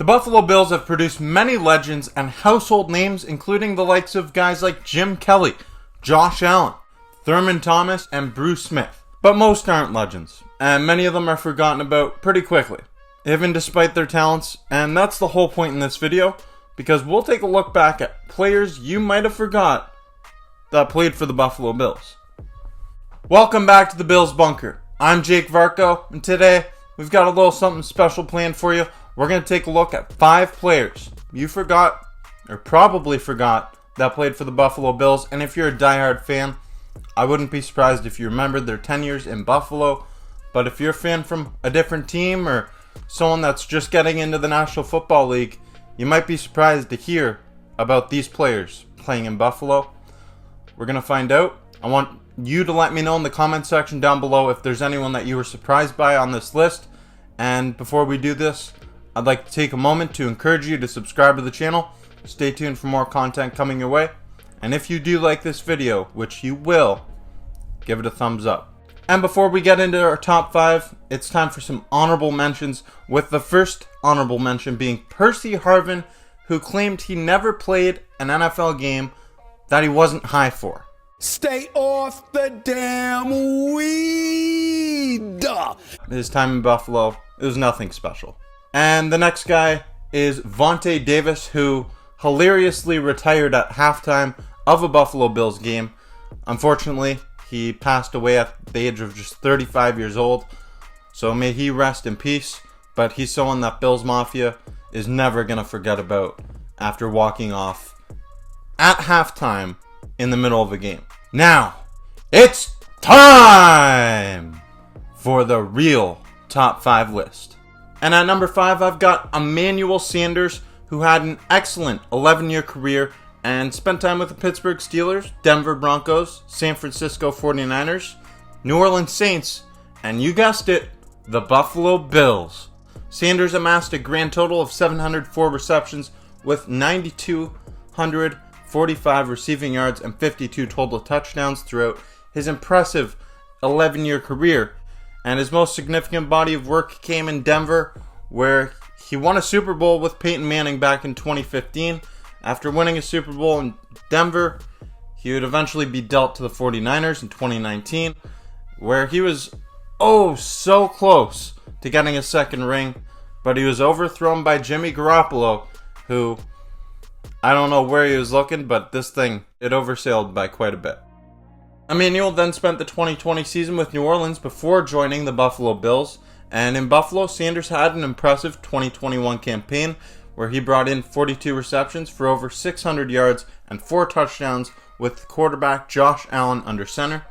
Buffalo Bills have produced many legends and household names, including the likes of guys like Jim Kelly, Josh Allen, Thurman Thomas, and Bruce Smith. But most aren't legends, and many of them are forgotten about pretty quickly, even despite their talents, and that's the whole point in this video, because we'll take a look back at players you might have forgot that played for the Buffalo Bills. Welcome back to the Bills Bunker. I'm Jake Varco, and today we've got a little something special planned for you. We're going to take a look at 5 players you forgot, or probably forgot, that played for the Buffalo Bills. And if you're a diehard fan, I wouldn't be surprised if you remembered their tenures in Buffalo. But if you're a fan from a different team or someone that's just getting into the National Football League, you might be surprised to hear about these players playing in Buffalo. We're going to find out. I want you to let me know in the comment section down below if there's anyone that you were surprised by on this list. And before we do this, I'd like to take a moment to encourage you to subscribe to the channel. Stay tuned for more content coming your way. And if you do like this video, which you will, give it a thumbs up. And before we get into our top 5, it's time for some honorable mentions, with the first honorable mention being Percy Harvin, who claimed he never played an NFL game that he wasn't high for. Stay off the damn weed! His time in Buffalo, it was nothing special. And the next guy is Vontae Davis, who hilariously retired at halftime of a Buffalo Bills game. Unfortunately, he passed away at the age of just 35 years old. So may he rest in peace. But he's someone that Bills Mafia is never going to forget about after walking off at halftime in the middle of a game. Now, it's time for the real top 5 list. And at number 5, I've got Emanuel Sanders, who had an excellent 11-year career and spent time with the Pittsburgh Steelers, Denver Broncos, San Francisco 49ers, New Orleans Saints, and you guessed it, the Buffalo Bills. Sanders amassed a grand total of 704 receptions with 9,245 receiving yards and 52 total touchdowns throughout his impressive 11-year career. And his most significant body of work came in Denver, where he won a Super Bowl with Peyton Manning back in 2015. After winning a Super Bowl in Denver, he would eventually be dealt to the 49ers in 2019, where he was so close to getting a second ring, but he was overthrown by Jimmy Garoppolo, who, I don't know where he was looking, but this thing, it oversailed by quite a bit. Emanuel then spent the 2020 season with New Orleans before joining the Buffalo Bills. And in Buffalo, Sanders had an impressive 2021 campaign where he brought in 42 receptions for over 600 yards and 4 touchdowns with quarterback Josh Allen under center.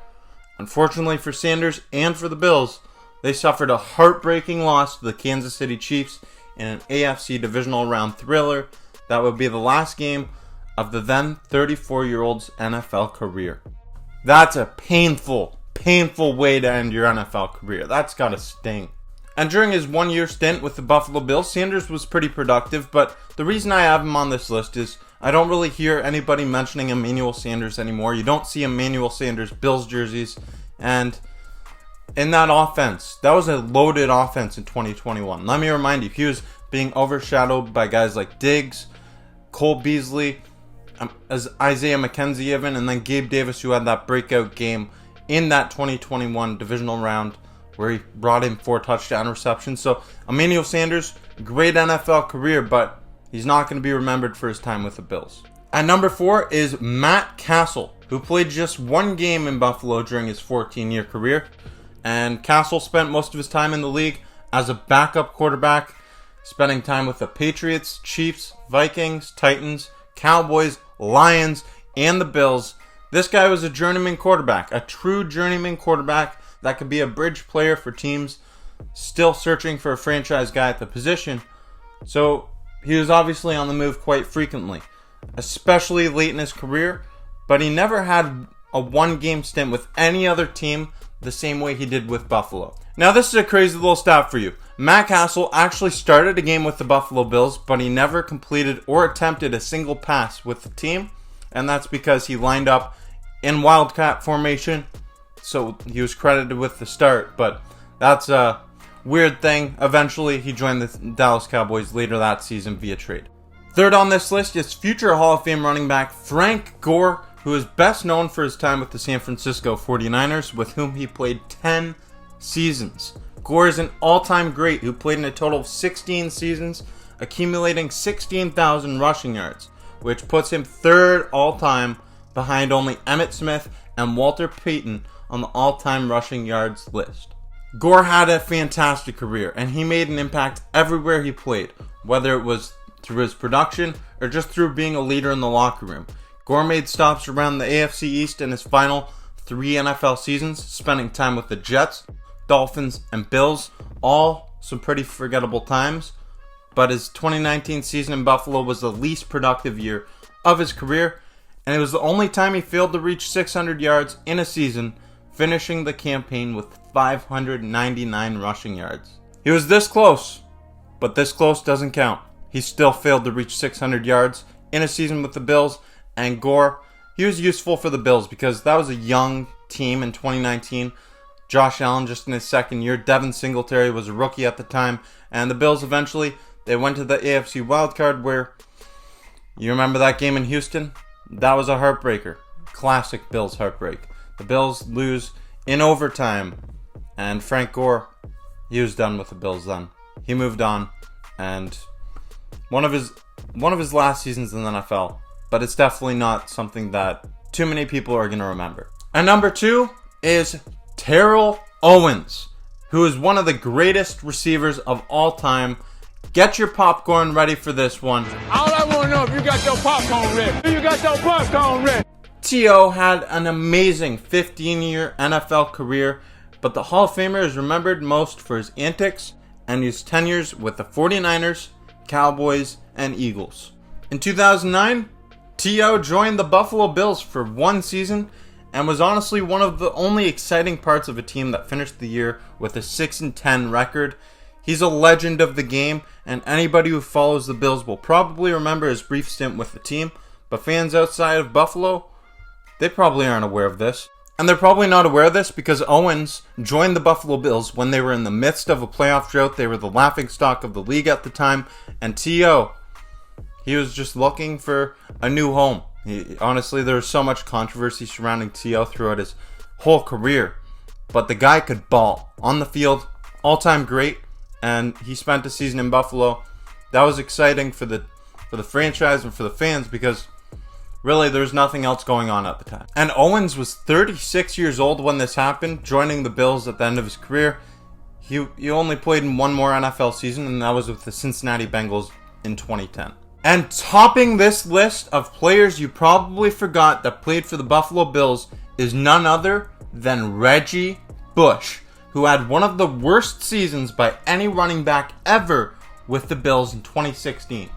Unfortunately for Sanders and for the Bills, they suffered a heartbreaking loss to the Kansas City Chiefs in an AFC divisional round thriller that would be the last game of the then 34-year-old's NFL career. That's a painful way to end your NFL career. That's gotta sting. And during his 1-year stint with the Buffalo Bills, Sanders was pretty productive, but the reason I have him on this list is I don't really hear anybody mentioning Emanuel Sanders anymore. You don't see Emanuel Sanders Bills jerseys, and in that offense, that was a loaded offense in 2021. Let me remind you, he was being overshadowed by guys like Diggs, Cole Beasley, as Isaiah McKenzie even, and then Gabe Davis, who had that breakout game in that 2021 divisional round where he brought in 4 touchdown receptions. So Emanuel Sanders, great NFL career, but he's not going to be remembered for his time with the Bills. At number 4 is Matt Castle, who played just 1 game in Buffalo during his 14-year career. And Castle spent most of his time in the league as a backup quarterback, spending time with the Patriots, Chiefs, Vikings, Titans, Cowboys, Lions, and the Bills. This guy was a journeyman quarterback, a true journeyman quarterback that could be a bridge player for teams still searching for a franchise guy at the position. So he was obviously on the move quite frequently, especially late in his career, but he never had a 1-game stint with any other team the same way he did with Buffalo. Now this is a crazy little stat for you. Matt Castle actually started a game with the Buffalo Bills, but he never completed or attempted a single pass with the team, and that's because he lined up in Wildcat formation, so he was credited with the start. But that's weird thing. Eventually, he joined the Dallas Cowboys later that season via trade. Third on this list is future Hall of Fame running back Frank Gore, who is best known for his time with the San Francisco 49ers, with whom he played 10 seasons. Gore is an all-time great who played in a total of 16 seasons, accumulating 16,000 rushing yards, which puts him third all-time behind only Emmitt Smith and Walter Payton on the all-time rushing yards list. Gore had a fantastic career, and he made an impact everywhere he played, whether it was through his production or just through being a leader in the locker room. Gore made stops around the AFC East in his final 3 NFL seasons, spending time with the Jets, Dolphins, and Bills, all some pretty forgettable times, but his 2019 season in Buffalo was the least productive year of his career, and it was the only time he failed to reach 600 yards in a season, finishing the campaign with 599 rushing yards. He was this close, but this close doesn't count. He still failed to reach 600 yards in a season with the Bills, and Gore, he was useful for the Bills because that was a young team in 2019. Josh Allen just in his second year. Devin Singletary was a rookie at the time, and the Bills eventually, they went to the AFC wildcard where, you remember that game in Houston? That was a heartbreaker. Classic Bills heartbreak. The Bills lose in overtime, and Frank Gore, he was done with the Bills then. He moved on, and one of his last seasons in the NFL, but it's definitely not something that too many people are going to remember. And number 2 is Terrell Owens, who is one of the greatest receivers of all time. Get your popcorn ready for this one. All I want to know if you got your popcorn ready. You got your popcorn ready. T.O. had an amazing 15-year NFL career, but the Hall of Famer is remembered most for his antics and his tenures with the 49ers, Cowboys, and Eagles. In 2009, T.O. joined the Buffalo Bills for 1 season and was honestly one of the only exciting parts of a team that finished the year with a 6-10 record. He's a legend of the game, and anybody who follows the Bills will probably remember his brief stint with the team, but fans outside of Buffalo, they probably aren't aware of this. And they're probably not aware of this because Owens joined the Buffalo Bills when they were in the midst of a playoff drought. They were the laughingstock of the league at the time, and T.O., he was just looking for a new home. Honestly, there was so much controversy surrounding T.O. throughout his whole career, but the guy could ball on the field, all-time great, and he spent a season in Buffalo. That was exciting for the franchise and for the fans because really there's nothing else going on at the time. And Owens was 36 years old when this happened, joining the Bills at the end of his career. He only played in one more NFL season, and that was with the Cincinnati Bengals in 2010. And topping this list of players you probably forgot that played for the Buffalo Bills is none other than Reggie Bush, who had one of the worst seasons by any running back ever with the Bills in 2016.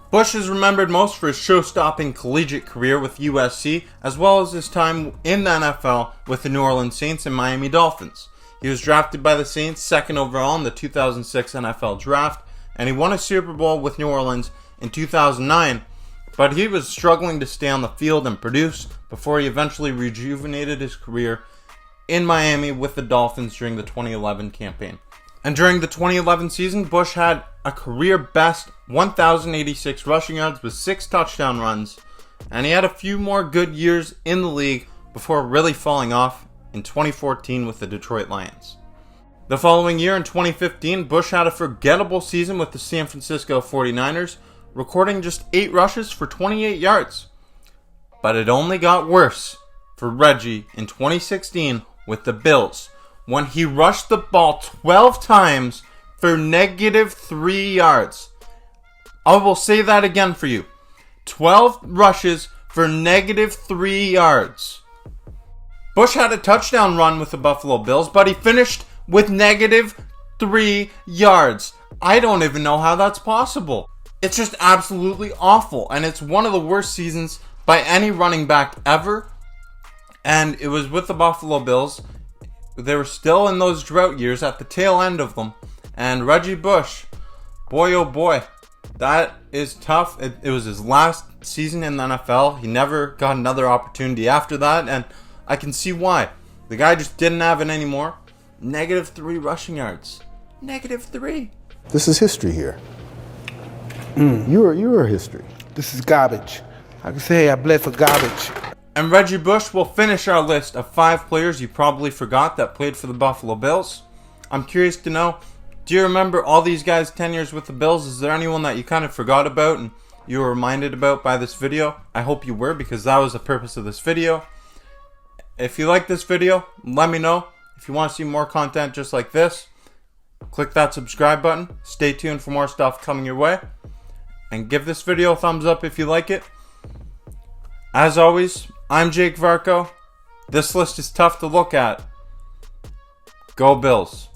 Bush is remembered most for his show-stopping collegiate career with USC, as well as his time in the NFL with the New Orleans Saints and Miami Dolphins. He was drafted by the Saints 2nd overall in the 2006 NFL Draft, and he won a Super Bowl with New Orleans in 2009, but he was struggling to stay on the field and produce before he eventually rejuvenated his career in Miami with the Dolphins during the 2011 campaign. And during the 2011 season, Bush had a career-best 1,086 rushing yards with 6 touchdown runs, and he had a few more good years in the league before really falling off in 2014 with the Detroit Lions. The following year, in 2015, Bush had a forgettable season with the San Francisco 49ers, recording just 8 rushes for 28 yards. But it only got worse for Reggie in 2016 with the Bills, when he rushed the ball 12 times for -3 yards. I will say that again for you. 12 rushes for -3 yards. Bush had a touchdown run with the Buffalo Bills, but he finished with -3 yards. I don't even know how that's possible. It's just absolutely awful, and it's one of the worst seasons by any running back ever. And it was with the Buffalo Bills. They were still in those drought years at the tail end of them. And Reggie Bush, boy oh boy, that is tough. It was his last season in the NFL. He never got another opportunity after that, and I can see why. The guy just didn't have it anymore. -3 rushing yards. -3. This is history here. You're history. This is garbage. I can say I bled for garbage. And Reggie Bush will finish our list of 5 players you probably forgot that played for the Buffalo Bills. I'm curious to know, do you remember all these guys' tenures with the Bills? Is there anyone that you kind of forgot about and you were reminded about by this video? I hope you were, because that was the purpose of this video. If you like this video, let me know. If you want to see more content just like this, click that subscribe button. Stay tuned for more stuff coming your way. And give this video a thumbs up if you like it. As always, I'm Jake Varco. This list is tough to look at. Go Bills.